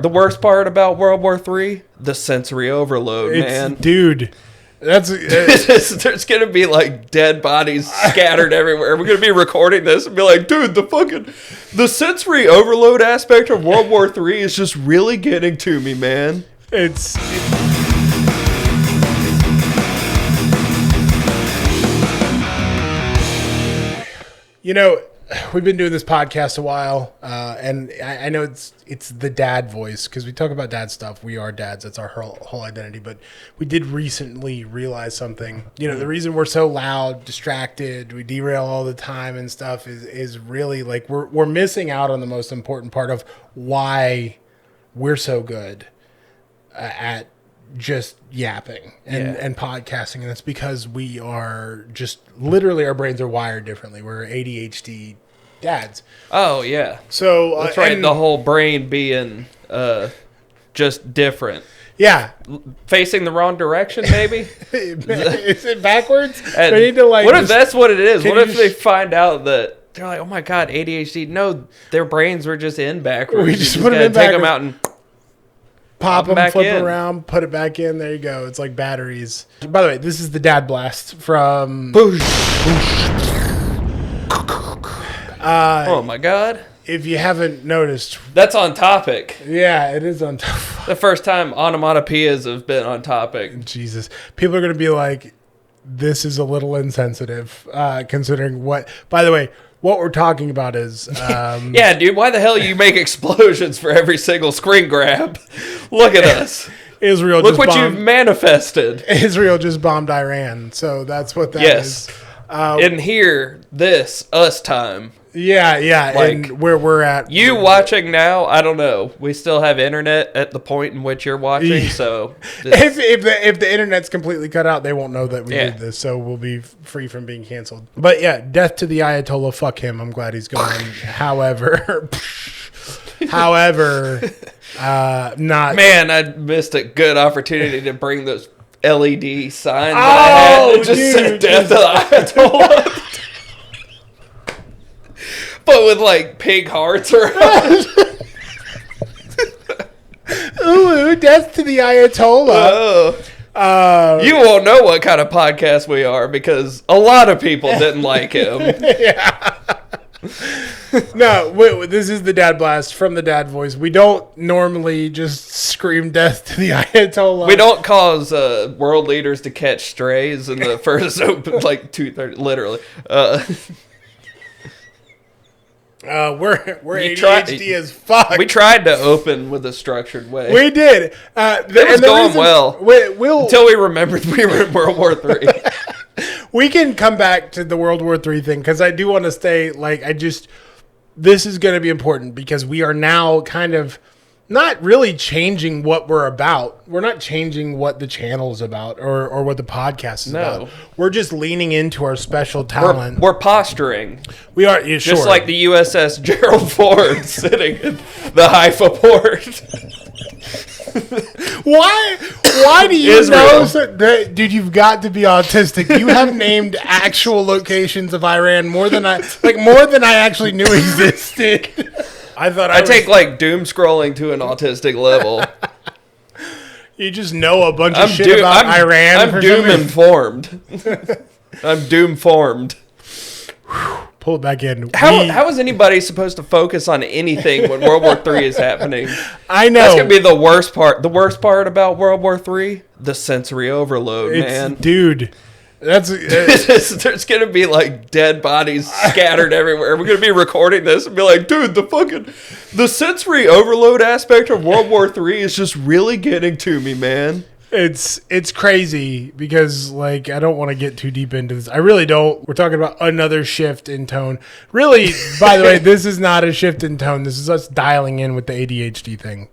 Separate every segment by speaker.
Speaker 1: The worst part about World War III? The sensory overload, man.
Speaker 2: Dude,
Speaker 1: there's going to be like dead bodies scattered everywhere. We're going to be recording this and be like, dude, the sensory overload aspect of World War III is just really getting to me, man.
Speaker 2: You know, we've been doing this podcast a while, and I know it's the dad voice because we talk about dad stuff. We are dads. That's our whole identity. But we did recently realize something. You know, the reason we're so loud, distracted, we derail all the time and stuff is really like we're missing out on the most important part of why we're so good at just yapping and podcasting, and it's because we are just literally our brains are wired differently. We're ADHD dads.
Speaker 1: Oh yeah,
Speaker 2: so
Speaker 1: that's right. The whole brain being just different.
Speaker 2: Yeah,
Speaker 1: facing the wrong direction, maybe.
Speaker 2: Is it backwards?
Speaker 1: And
Speaker 2: we need to
Speaker 1: what if that's what it is? What if they find out that they're like, oh my god, ADHD? No, their brains were just in backwards.
Speaker 2: We just put them in
Speaker 1: take
Speaker 2: backwards.
Speaker 1: them out and
Speaker 2: pop them, flip them around, put it back in. There you go. It's like batteries. By the way, this is the Dad Blast from...
Speaker 1: oh my god.
Speaker 2: If you haven't noticed...
Speaker 1: That's on topic.
Speaker 2: Yeah, it is on topic.
Speaker 1: The first time onomatopoeias have been on topic.
Speaker 2: Jesus. People are going to be like, this is a little insensitive, considering what... By the way, what we're talking about is...
Speaker 1: yeah, dude, why the hell you make explosions for every single screen grab? Look at us. Look what you've manifested.
Speaker 2: Israel just bombed Iran, so that's what that is.
Speaker 1: In here, us time.
Speaker 2: Yeah, like, and where we're at.
Speaker 1: You watching now, I don't know. We still have internet at the point in which you're watching, so...
Speaker 2: If the internet's completely cut out, they won't know that we did this, so we'll be free from being canceled. But yeah, death to the Ayatollah, fuck him. I'm glad he's gone. However, not...
Speaker 1: Man, I missed a good opportunity to bring those LED signs that I had that just said death to the Ayatollah. But with like pig hearts around.
Speaker 2: Ooh, death to the Ayatollah.
Speaker 1: You won't know what kind of podcast we are because a lot of people didn't like him.
Speaker 2: Yeah. No, this is the Dad Blast from the Dad Voice. We don't normally just scream death to the Ayatollah.
Speaker 1: We don't cause world leaders to catch strays in the first like 2:30, literally.
Speaker 2: We're ADHD as fuck.
Speaker 1: We tried to open with a structured way.
Speaker 2: We did.
Speaker 1: It was going well. Until we remembered we were in World War III.
Speaker 2: We can come back to the World War III thing because I do want to stay, this is going to be important because we are now kind of not really changing what we're about. We're not changing what the channel is about or what the podcast is about. We're just leaning into our special talent.
Speaker 1: We're posturing.
Speaker 2: We are, yeah, sure.
Speaker 1: Just like the USS Gerald Ford sitting in the Haifa port.
Speaker 2: Why do you know that, dude? You've got to be autistic. You have named actual locations of Iran more than I actually knew existed. I
Speaker 1: take like doom scrolling to an autistic level.
Speaker 2: You just know a bunch of shit about Iran.
Speaker 1: I'm doom informed. I'm doom formed.
Speaker 2: Pull it back in.
Speaker 1: How is anybody supposed to focus on anything when World War III is happening?
Speaker 2: I know.
Speaker 1: That's going to be the worst part. The worst part about World War III? The sensory overload, man.
Speaker 2: Dude,
Speaker 1: there's going to be like dead bodies scattered everywhere. We're going to be recording this and be like, dude, the sensory overload aspect of World War III is just really getting to me, man.
Speaker 2: It's crazy because I don't want to get too deep into this. I really don't. We're talking about another shift in tone. Really, by the way, this is not a shift in tone. This is us dialing in with the ADHD thing.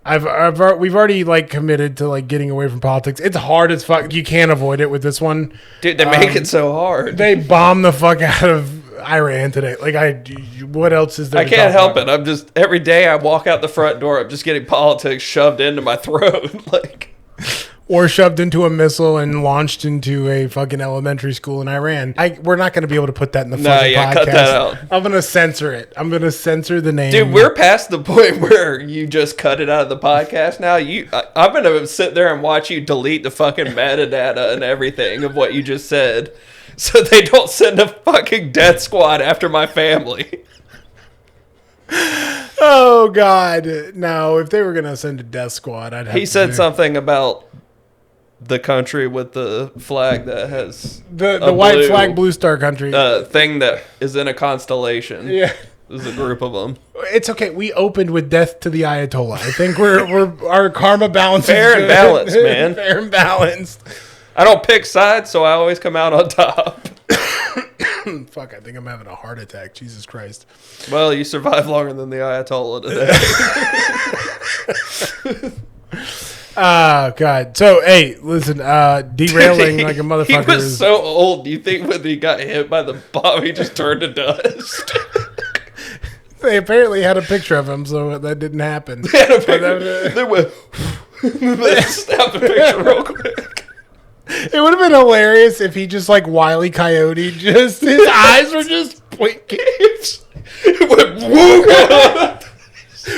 Speaker 2: We've already committed to getting away from politics. It's hard as fuck. You can't avoid it with this one.
Speaker 1: Dude, they make it so hard.
Speaker 2: They bomb the fuck out of Iran today. What else is there?
Speaker 1: I can't help it. I'm just every day I walk out the front door. I'm just getting politics shoved into my throat.
Speaker 2: or shoved into a missile and launched into a fucking elementary school in Iran. We're not going to be able to put that in the fucking podcast.
Speaker 1: Cut that out.
Speaker 2: I'm going to censor it. I'm going to censor the name.
Speaker 1: Dude, we're past the point where you just cut it out of the podcast now. I'm going to sit there and watch you delete the fucking metadata and everything of what you just said so they don't send a fucking death squad after my family.
Speaker 2: Oh, God. No, if they were going to send a death squad, I'd have
Speaker 1: He said something about the country with the flag that has
Speaker 2: the white flag, blue star country
Speaker 1: thing that is in a constellation.
Speaker 2: Yeah,
Speaker 1: there's a group of them.
Speaker 2: It's okay. We opened with death to the Ayatollah. I think we're our karma balance
Speaker 1: fair
Speaker 2: is
Speaker 1: and balanced, man.
Speaker 2: Fair and balanced.
Speaker 1: I don't pick sides, so I always come out on top.
Speaker 2: Fuck! I think I'm having a heart attack. Jesus Christ!
Speaker 1: Well, you survived longer than the Ayatollah today.
Speaker 2: Oh, God. So, hey, listen, derailing like a motherfucker.
Speaker 1: He was so old. Do you think when he got hit by the bomb, he just turned to dust?
Speaker 2: They apparently had a picture of him, so that didn't happen.
Speaker 1: They had a picture. They went, they snapped the picture real quick.
Speaker 2: It would have been hilarious if he just, like, Wile E. Coyote, just, his eyes were just blinking.
Speaker 1: It went, wooga!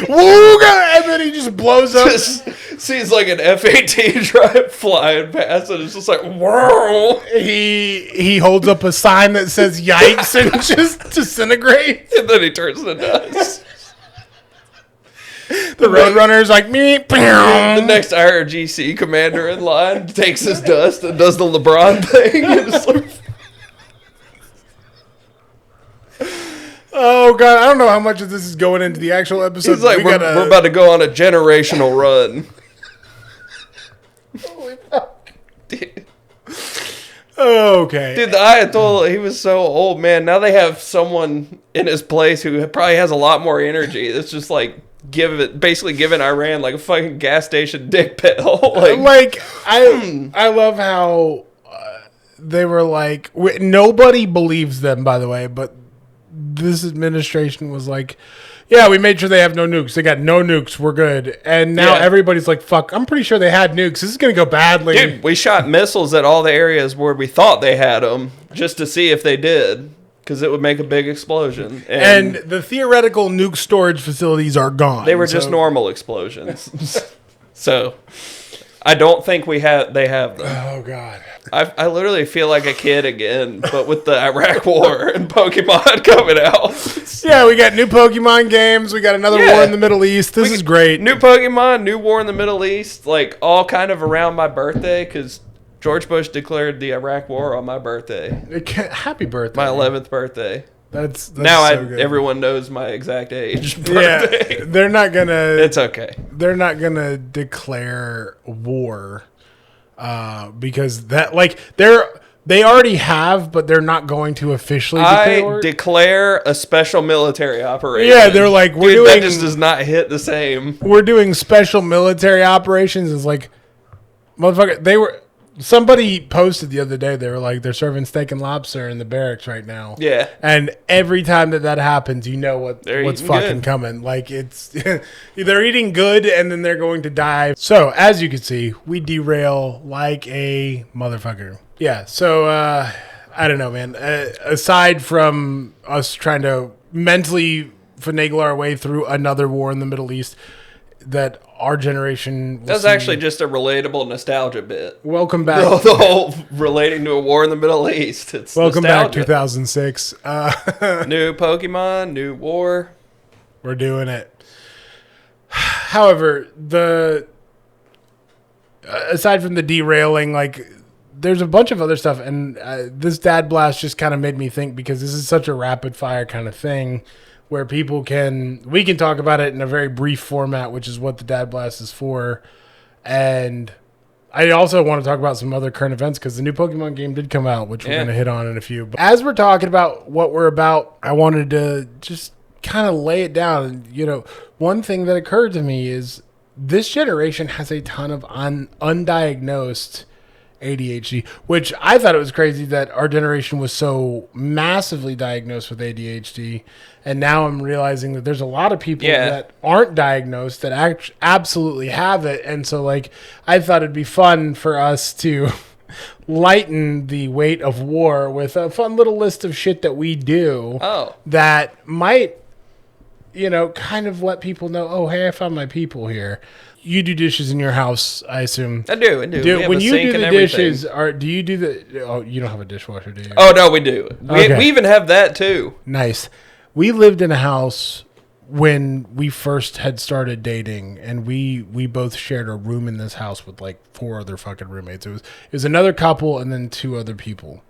Speaker 2: Wooga! And then he just blows up.
Speaker 1: Just sees like an F-18 drive flying past, and it's just like, whoa!
Speaker 2: He holds up a sign that says yikes and just disintegrates.
Speaker 1: And then he turns to dust.
Speaker 2: The Roadrunner's like, me.
Speaker 1: The next IRGC commander in line takes his dust and does the LeBron thing. And it's like,
Speaker 2: oh, God, I don't know how much of this is going into the actual episode.
Speaker 1: he's like, we're about to go on a generational run.
Speaker 2: Holy fuck. Okay.
Speaker 1: Dude, the Ayatollah, he was so old, man. Now they have someone in his place who probably has a lot more energy. It's just like basically giving Iran like a fucking gas station dick pill.
Speaker 2: I love how they were like, nobody believes them, by the way, but this administration was like, yeah, we made sure they have no nukes. They got no nukes. We're good. And now everybody's like, fuck, I'm pretty sure they had nukes. This is going to go badly.
Speaker 1: Dude, we shot missiles at all the areas where we thought they had them just to see if they did, because it would make a big explosion.
Speaker 2: And the theoretical nuke storage facilities are gone.
Speaker 1: They were just normal explosions. So I don't think they have them.
Speaker 2: Oh, God.
Speaker 1: I literally feel like a kid again, but with the Iraq War and Pokemon coming out.
Speaker 2: Yeah, we got new Pokemon games. We got another war in the Middle East. This is great.
Speaker 1: New Pokemon, new war in the Middle East, like all kind of around my birthday, because George Bush declared the Iraq War on my birthday.
Speaker 2: Happy birthday.
Speaker 1: My 11th birthday.
Speaker 2: That's
Speaker 1: now
Speaker 2: so good.
Speaker 1: Everyone knows my exact age. Birthday.
Speaker 2: Yeah, they're not gonna.
Speaker 1: It's okay.
Speaker 2: They're not gonna declare war, because that they already have, but they're not going to officially declare war.
Speaker 1: Declare a special military operation.
Speaker 2: Yeah, they're like,
Speaker 1: that just does not hit the same.
Speaker 2: We're doing special military operations. It's like, motherfucker, somebody posted the other day, they were like, they're serving steak and lobster in the barracks right now.
Speaker 1: Yeah.
Speaker 2: And every time that happens, you know what's fucking good. Coming. Like, it's they're eating good and then they're going to die. So, as you can see, we derail like a motherfucker. Yeah, so, I don't know, man. Aside from us trying to mentally finagle our way through another war in the Middle East, that our generation...
Speaker 1: That's actually just a relatable nostalgia bit.
Speaker 2: Welcome back.
Speaker 1: The whole relating to a war in the Middle East. It's
Speaker 2: welcome
Speaker 1: nostalgia.
Speaker 2: Back 2006.
Speaker 1: New Pokemon, new war.
Speaker 2: We're doing it. However, aside from the derailing, like, there's a bunch of other stuff, and this dad blast just kind of made me think, because this is such a rapid fire kind of thing, where we can talk about it in a very brief format, which is what the Dad Blast is for. And I also want to talk about some other current events, because the new Pokemon game did come out, which we're going to hit on in a few. But as we're talking about what we're about, I wanted to just kind of lay it down. And, one thing that occurred to me is this generation has a ton of undiagnosed ADHD, which I thought it was crazy that our generation was so massively diagnosed with ADHD. And now I'm realizing that there's a lot of people that aren't diagnosed that absolutely have it. And so, like, I thought it'd be fun for us to lighten the weight of war with a fun little list of shit that we do that might, kind of let people know, oh, hey, I found my people here. You do dishes in your house, I assume.
Speaker 1: I do.
Speaker 2: When you do the dishes, do you do the... Oh, you don't have a dishwasher, do you?
Speaker 1: Oh, no, we do. We even have that, too.
Speaker 2: Nice. We lived in a house when we first had started dating, and we both shared a room in this house with, like, 4 other fucking roommates. It was another couple and then 2 other people.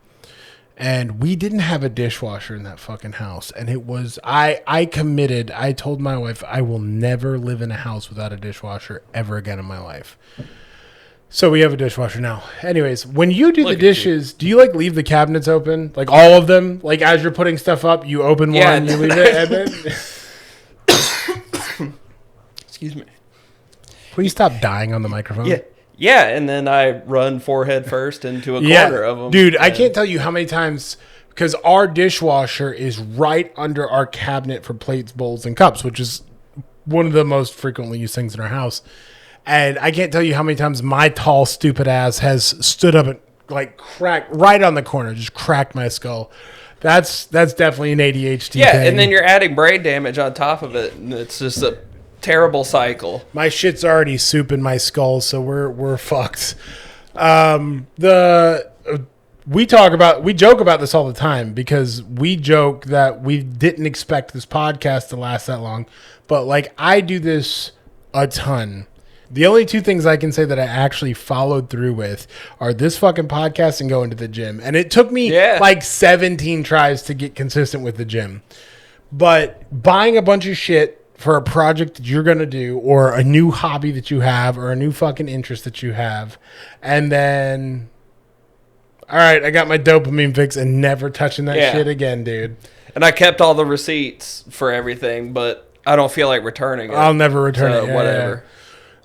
Speaker 2: And we didn't have a dishwasher in that fucking house. And it was, I committed, I told my wife, I will never live in a house without a dishwasher ever again in my life. So we have a dishwasher now. Anyways, when you do the dishes, do you like leave the cabinets open? Like all of them? Like as you're putting stuff up, you open one, you leave it, and then...
Speaker 1: Excuse me.
Speaker 2: Please stop dying on the microphone.
Speaker 1: Yeah, and then I run forehead first into a corner of them.
Speaker 2: Dude, I can't tell you how many times, because our dishwasher is right under our cabinet for plates, bowls, and cups, which is one of the most frequently used things in our house. And I can't tell you how many times my tall, stupid ass has stood up and like cracked right on the corner, just cracked my skull. That's definitely an ADHD thing.
Speaker 1: Yeah, and then you're adding brain damage on top of it, and it's just a terrible cycle.
Speaker 2: My shit's already soup in my skull, so we're fucked. We joke about this all the time because we joke that we didn't expect this podcast to last that long, but like I do this a ton. The only 2 things I can say that I actually followed through with are this fucking podcast and going to the gym. And it took me like 17 tries to get consistent with the gym. But buying a bunch of shit for a project that you're going to do or a new hobby that you have or a new fucking interest that you have. And then, all right, I got my dopamine fix and never touching that shit again, dude.
Speaker 1: And I kept all the receipts for everything, but I don't feel like returning it.
Speaker 2: I'll never return it.
Speaker 1: Whatever.
Speaker 2: Yeah.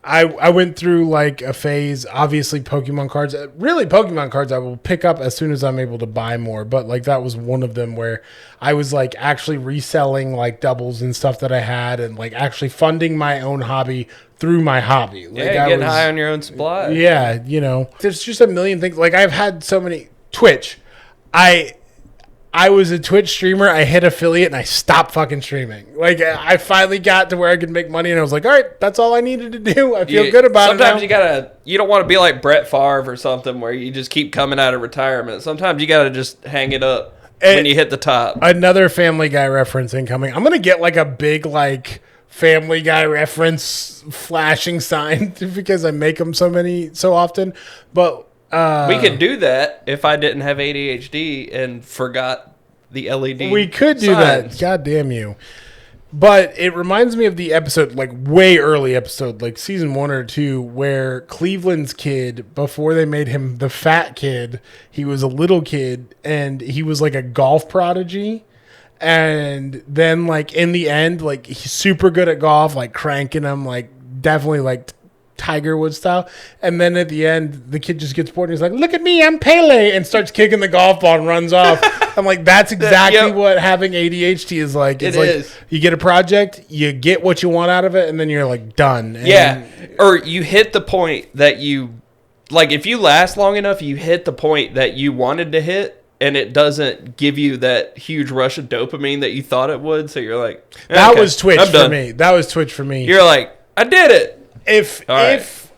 Speaker 2: I went through like a phase, obviously Pokemon cards. Really, Pokemon cards I will pick up as soon as I'm able to buy more. But like that was one of them where I was like actually reselling like doubles and stuff that I had and like actually funding my own hobby through my hobby. Like,
Speaker 1: getting high on your own supply.
Speaker 2: Yeah, there's just a million things. Like I've had so many... Twitch. I was a Twitch streamer. I hit affiliate and I stopped fucking streaming. Like I finally got to where I could make money and I was like, all right, that's all I needed to do. I feel good about it now.
Speaker 1: Sometimes you don't want to be like Brett Favre or something where you just keep coming out of retirement. Sometimes you got to just hang it up when you hit the top. Another
Speaker 2: Family Guy reference incoming. I'm going to get like a big like Family Guy reference flashing sign because I make them so often. But
Speaker 1: we could do that if I didn't have ADHD and forgot the LED.
Speaker 2: We could do that. God damn you. But it reminds me of the episode, like way early episode, like season 1 or 2, where Cleveland's kid, before they made him the fat kid, he was a little kid and he was like a golf prodigy. And then like in the end, like he's super good at golf, like cranking him, like definitely like Tiger Woods style. And then at the end, the kid just gets bored and he's like, look at me, I'm Pele, and starts kicking the golf ball and runs off. I'm like, that's exactly what having ADHD is like. It's like you get a project, you get what you want out of it, and then you're like done. And
Speaker 1: or you hit the point that you, like if you last long enough, you hit the point that you wanted to hit, and it doesn't give you that huge rush of dopamine that you thought it would. So you're like,
Speaker 2: that was Twitch for me. That was Twitch for me.
Speaker 1: You're like, I did it.
Speaker 2: If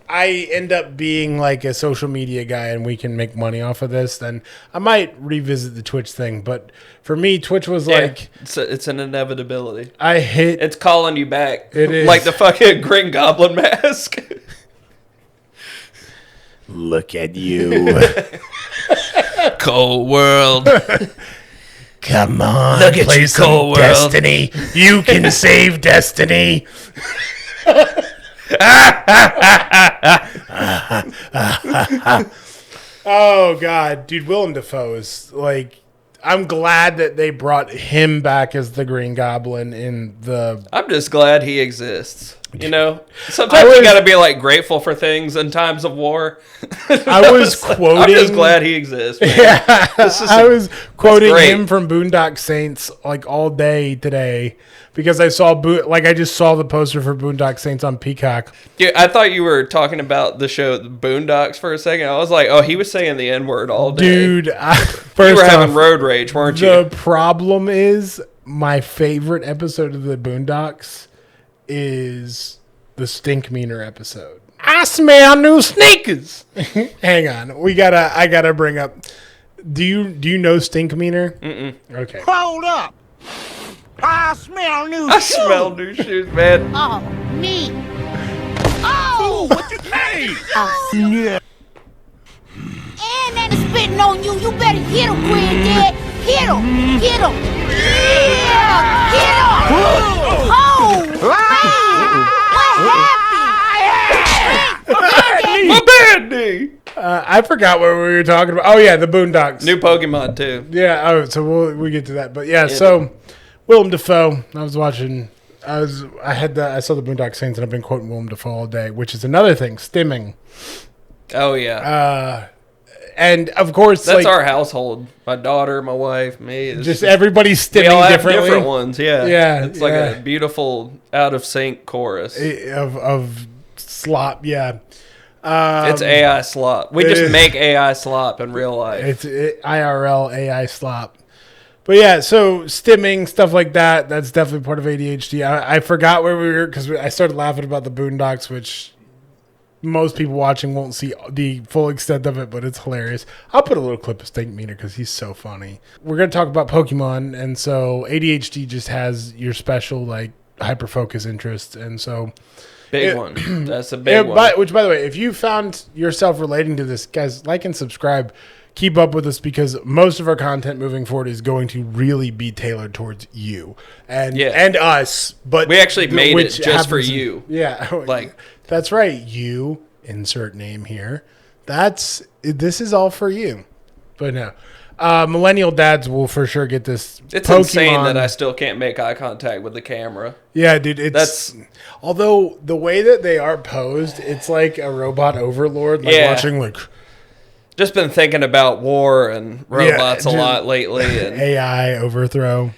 Speaker 2: I end up being like a social media guy and we can make money off of this, then I might revisit the Twitch thing. But for me, Twitch was like...
Speaker 1: It's an inevitability.
Speaker 2: It's
Speaker 1: calling you back.
Speaker 2: It is.
Speaker 1: Like the fucking Green Goblin mask.
Speaker 2: Look at you.
Speaker 1: Cold world.
Speaker 2: Come on.
Speaker 1: Look at you, cold world.
Speaker 2: Destiny. You can save Destiny. Oh God, dude, Willem Dafoe is like, I'm glad that they brought him back as the Green Goblin in the...
Speaker 1: I'm just glad he exists. You know, sometimes you got to be like grateful for things in times of war.
Speaker 2: I was quoting.
Speaker 1: I'm just glad he exists. Man.
Speaker 2: Yeah, I was quoting him from Boondock Saints like all day today because I saw I just saw the poster for Boondock Saints on Peacock.
Speaker 1: Dude, I thought you were talking about the show The Boondocks for a second. I was like, oh, he was saying the N-word all day.
Speaker 2: Dude,
Speaker 1: you were having road rage, weren't you?
Speaker 2: The problem is my favorite episode of the Boondocks is the Stink Meaner episode. I smell new sneakers. Hang on, I gotta bring up. Do you know Stink Meaner?
Speaker 1: Mm-mm.
Speaker 2: Okay.
Speaker 3: Hold up. I smell new shoes.
Speaker 1: I smell new shoes, man.
Speaker 3: Oh, me. Oh, what you say? Yeah. And then it's spitting on you. You better hit him, granddad. Hit him. Hit him. Yeah. Hit him. Oh, man. What happened?
Speaker 1: My bad knee.
Speaker 2: I forgot what we were talking about. Oh yeah, the Boondocks.
Speaker 1: New Pokemon too.
Speaker 2: Yeah. Oh, so we'll get to that. But yeah, so Willem Dafoe. I saw the Boondock Saints, and I've been quoting Willem Dafoe all day, which is another thing. Stimming.
Speaker 1: Oh yeah.
Speaker 2: And of course,
Speaker 1: that's our household. My daughter, my wife, me.
Speaker 2: Just everybody's stimming
Speaker 1: we all have
Speaker 2: differently.
Speaker 1: different ones. Yeah.
Speaker 2: Yeah.
Speaker 1: It's like a beautiful, out of sync chorus
Speaker 2: of slop. Yeah.
Speaker 1: It's AI slop. We just make AI slop in real life.
Speaker 2: It's IRL AI slop. But yeah, so stimming, stuff like that, that's definitely part of ADHD. I forgot where we were because I started laughing about the Boondocks, which most people watching won't see the full extent of it, but it's hilarious. I'll put a little clip of Stink Meaner because he's so funny. We're going to talk about Pokemon, and so ADHD just has your special, like, hyper-focus interest, and so...
Speaker 1: Big one. That's a big one.
Speaker 2: Which, by the way, if you found yourself relating to this, guys, like and subscribe. Keep up with us because most of our content moving forward is going to really be tailored towards you and us. But
Speaker 1: we actually made it just for you.
Speaker 2: Yeah, like that's right. You insert name here. This is all for you. But no. Millennial dads will for sure get this.
Speaker 1: It's
Speaker 2: Pokemon.
Speaker 1: Insane that I still can't make eye contact with the camera.
Speaker 2: Yeah, dude. Although the way that they are posed, it's like a robot overlord. Like watching like.
Speaker 1: Just been thinking about war and robots a lot lately. And
Speaker 2: AI overthrow.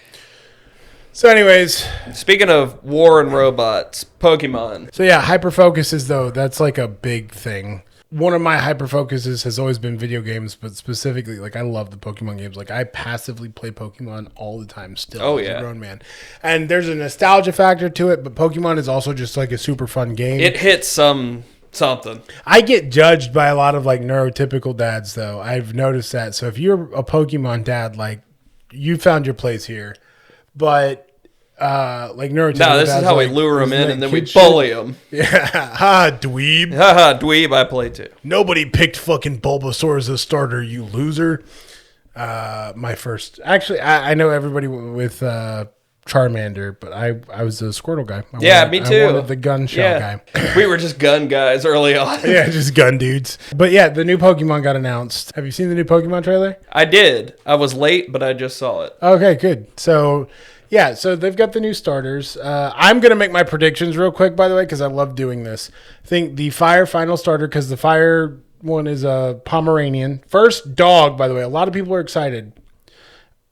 Speaker 2: So anyways.
Speaker 1: Speaking of war and robots, Pokemon.
Speaker 2: So yeah, hyperfocuses though, that's like a big thing. One of my hyperfocuses has always been video games, but specifically, like, I love the Pokemon games. Like, I passively play Pokemon all the time still as a grown man. And there's a nostalgia factor to it, but Pokemon is also just, like, a super fun game.
Speaker 1: It hits something.
Speaker 2: I get judged by a lot of, like, neurotypical dads, though. I've noticed that. So if you're a Pokemon dad, like, you found your place here. But... like neurotypical.
Speaker 1: No, this is how we lure them in and then we bully them.
Speaker 2: Yeah, ha, dweeb.
Speaker 1: Ha, dweeb. I play too.
Speaker 2: Nobody picked fucking Bulbasaur as a starter, you loser. My first, actually, I know everybody with Charmander, but I was a Squirtle guy.
Speaker 1: Me too.
Speaker 2: I wanted the gun shell guy.
Speaker 1: We were just gun guys early on.
Speaker 2: Yeah, just gun dudes. But yeah, the new Pokemon got announced. Have you seen the new Pokemon trailer?
Speaker 1: I did. I was late, but I just saw it.
Speaker 2: Okay, good. So. Yeah, so they've got the new starters. I'm going to make my predictions real quick, by the way, because I love doing this. I think the Fire final starter, because the Fire one is a Pomeranian. First dog, by the way. A lot of people are excited.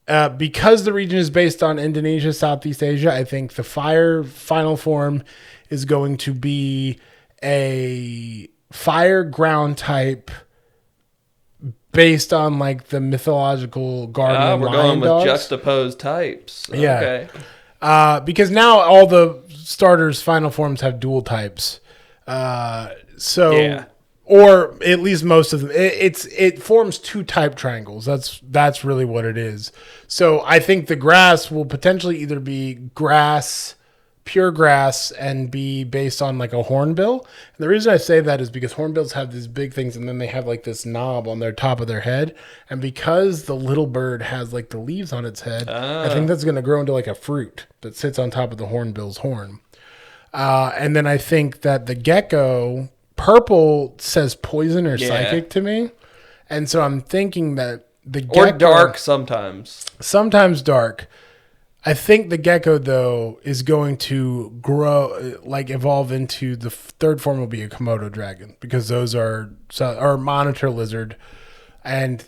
Speaker 2: Because the region is based on Indonesia, Southeast Asia, I think the Fire final form is going to be a fire ground type based on like the mythological guardian
Speaker 1: we're
Speaker 2: lion
Speaker 1: going with
Speaker 2: dogs.
Speaker 1: Juxtaposed types.
Speaker 2: Yeah.
Speaker 1: Okay.
Speaker 2: Because now all the starters final forms have dual types. Or at least most of them. It forms two type triangles. That's really what it is. So I think the grass will potentially either be grass, pure grass, and be based on like a hornbill. And the reason I say that is because hornbills have these big things and then they have like this knob on their top of their head. And because the little bird has like the leaves on its head, I think that's going to grow into like a fruit that sits on top of the hornbill's horn. And then I think that the gecko, purple says poison or psychic to me. And so I'm thinking that the gecko...
Speaker 1: Or dark sometimes.
Speaker 2: Sometimes dark. I think the gecko, though, is going to grow, like evolve into the third form will be a Komodo dragon, because those are monitor lizard, and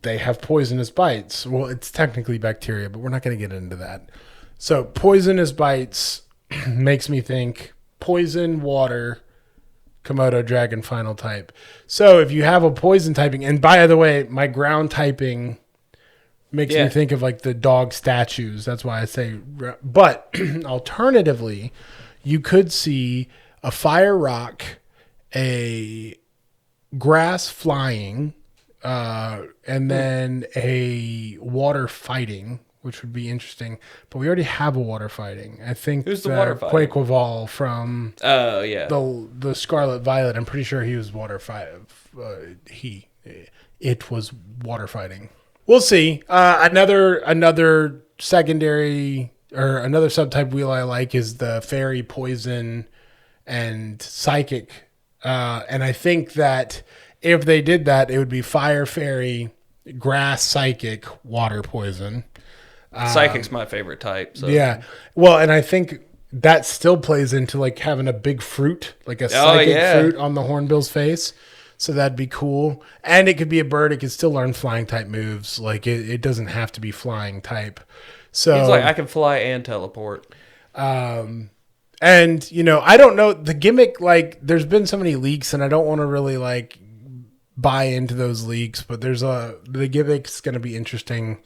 Speaker 2: they have poisonous bites. Well, it's technically bacteria, but we're not going to get into that. So poisonous bites makes me think poison, water, Komodo dragon final type. So if you have a poison typing, and by the way, my ground typing makes me think of like the dog statues. That's why I say, but alternatively, you could see a fire rock, a grass flying, and then a water fighting, which would be interesting. But we already have a water fighting. I think
Speaker 1: who's the water fighting?
Speaker 2: Quaquaval from the Scarlet Violet. I'm pretty sure he was water fighting. It was water fighting. We'll see. Another secondary or another subtype wheel I like is the fairy, poison, and psychic. And I think that if they did that, it would be fire, fairy, grass, psychic, water, poison.
Speaker 1: Psychic's my favorite type. So.
Speaker 2: Yeah. Well, and I think that still plays into like having a big fruit, like a psychic fruit on the hornbill's face. So that'd be cool. And it could be a bird. It could still learn flying type moves. Like it doesn't have to be flying type. So
Speaker 1: he's like, I can fly and teleport.
Speaker 2: And you know, I don't know the gimmick, like there's been so many leaks and I don't want to really like buy into those leaks, but the gimmick's going to be interesting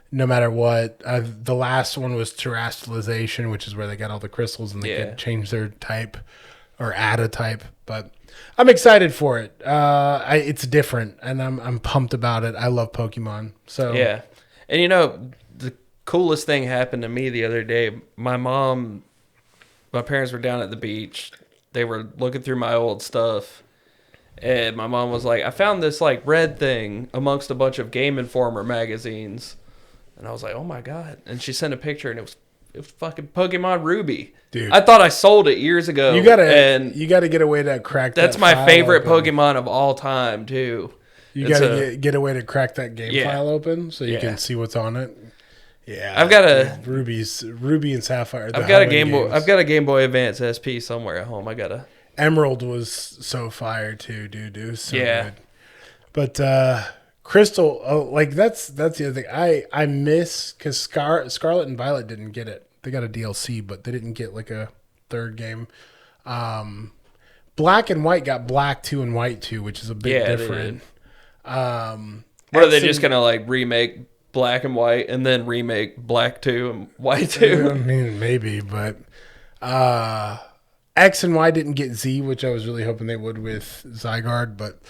Speaker 2: no matter what. The last one was terrestrialization, which is where they got all the crystals and they could change their type or add a type. But I'm excited for it. It's different, and I'm pumped about it. I love Pokemon. So
Speaker 1: yeah, and you know the coolest thing happened to me the other day. My parents were down at the beach. They were looking through my old stuff. And my mom was like, I found this like red thing amongst a bunch of Game Informer magazines. And I was like, oh my God. And she sent a picture and it was fucking Pokemon Ruby. Dude. I thought I sold it years ago.
Speaker 2: You gotta get a way to crack that.
Speaker 1: That's my favorite Pokemon of all time too.
Speaker 2: You gotta get a way to crack that game file open so you can see what's on it. Yeah.
Speaker 1: I've got a
Speaker 2: Ruby and Sapphire.
Speaker 1: I've got a Game Boy Advance SP somewhere at home.
Speaker 2: Emerald was so fire too, dude. It was so good. But Crystal, like that's the other thing. I miss because Scarlet and Violet didn't get it. They got a DLC, but they didn't get like a third game. Black and White got Black 2 and White 2, which is a bit different.
Speaker 1: What are they just gonna like remake Black and White and then remake Black 2 and White 2?
Speaker 2: I mean, maybe, but X and Y didn't get Z, which I was really hoping they would with Zygarde, but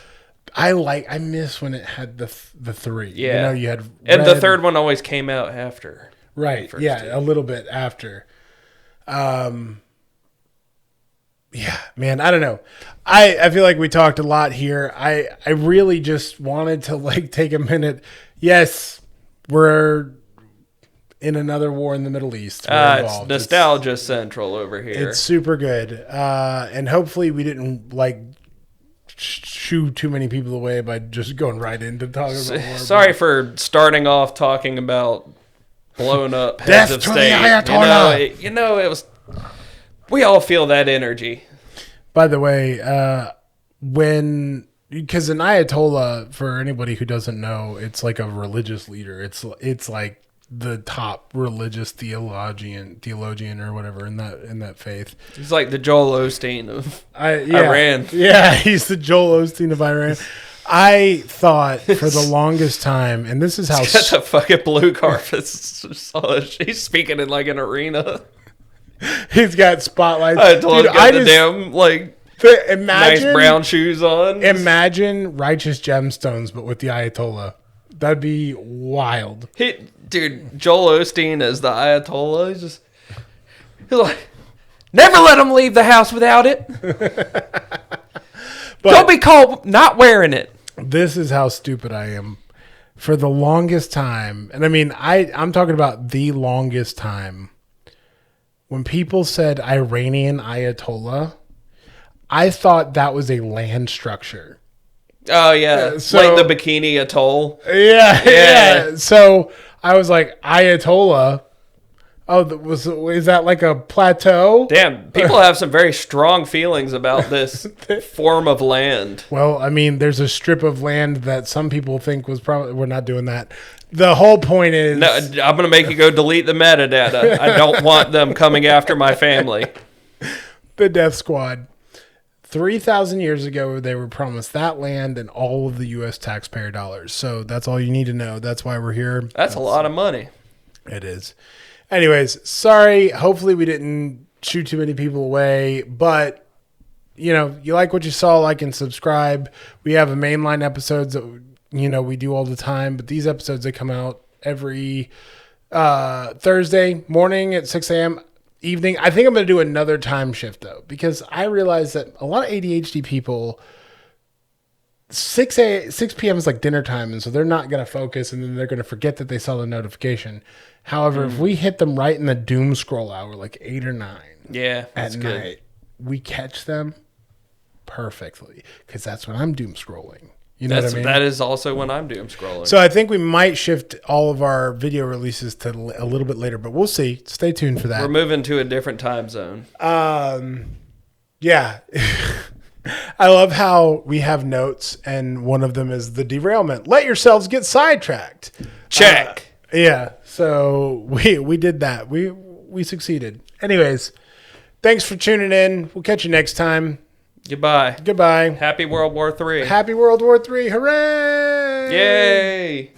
Speaker 2: I miss when it had the three. Yeah. You know, you had
Speaker 1: and the third one always came out after.
Speaker 2: Right. Yeah, a little bit after. Yeah, man, I don't know. I feel like we talked a lot here. I really just wanted to like take a minute. Yes, we're in another war in the Middle East.
Speaker 1: It's nostalgia central over here.
Speaker 2: It's super good. And hopefully we didn't like shoo too many people away by just going right into talking about war.
Speaker 1: Sorry for starting off talking about blown up heads of state. You know, it was. We all feel that energy.
Speaker 2: By the way, because an Ayatollah, for anybody who doesn't know, it's like a religious leader. It's like the top religious theologian or whatever in that faith.
Speaker 1: He's like the Joel Osteen of Iran.
Speaker 2: Yeah, he's the Joel Osteen of Iran. I thought for the longest time, and this is how
Speaker 1: he's got the fucking blue carpet. He's speaking in like an arena.
Speaker 2: He's got spotlights.
Speaker 1: Damn like nice brown shoes on.
Speaker 2: Imagine Righteous Gemstones, but with the Ayatollah. That'd be wild.
Speaker 1: Dude, Joel Osteen as the Ayatollah. He's like, never let him leave the house without it. Don't be caught not wearing it.
Speaker 2: This is how stupid I am. For the longest time, and I mean, I'm talking about the longest time, when people said Iranian Ayatollah, I thought that was a land structure.
Speaker 1: Oh, yeah. Like the Bikini Atoll.
Speaker 2: Yeah. So I was like, Ayatollah, Oh, is that like a plateau?
Speaker 1: Damn, people have some very strong feelings about this form of land.
Speaker 2: Well, I mean, there's a strip of land that some people think was probably... We're not doing that. The whole point is...
Speaker 1: No, I'm going to make you go delete the metadata. I don't want them coming after my family.
Speaker 2: The Death Squad. 3,000 years ago, they were promised that land and all of the U.S. taxpayer dollars. So that's all you need to know. That's why we're here.
Speaker 1: That's a lot of money.
Speaker 2: It is. Anyways, sorry. Hopefully we didn't shoot too many people away. But, you know, you like what you saw, like and subscribe. We have a mainline episodes that, you know, we do all the time. But these episodes, they come out every Thursday morning at 6 a.m., evening. I think I'm going to do another time shift, though, because I realize that a lot of ADHD people... 6 p.m. is like dinner time, and so they're not going to focus, and then they're going to forget that they saw the notification. However, if we hit them right in the doom scroll hour, like 8 or 9
Speaker 1: that's
Speaker 2: at
Speaker 1: good.
Speaker 2: night, we catch them perfectly, because that's when I'm doom scrolling. You know what I mean?
Speaker 1: That is also when I'm doom scrolling.
Speaker 2: So I think we might shift all of our video releases to a little bit later, but we'll see. Stay tuned for that.
Speaker 1: We're moving to a different time zone.
Speaker 2: Yeah. I love how we have notes, and one of them is the derailment. Let yourselves get sidetracked.
Speaker 1: Check.
Speaker 2: Yeah. So we did that. We succeeded. Anyways, thanks for tuning in. We'll catch you next time.
Speaker 1: Goodbye.
Speaker 2: Goodbye.
Speaker 1: Happy World War III.
Speaker 2: Happy World War III. Hooray!
Speaker 1: Yay!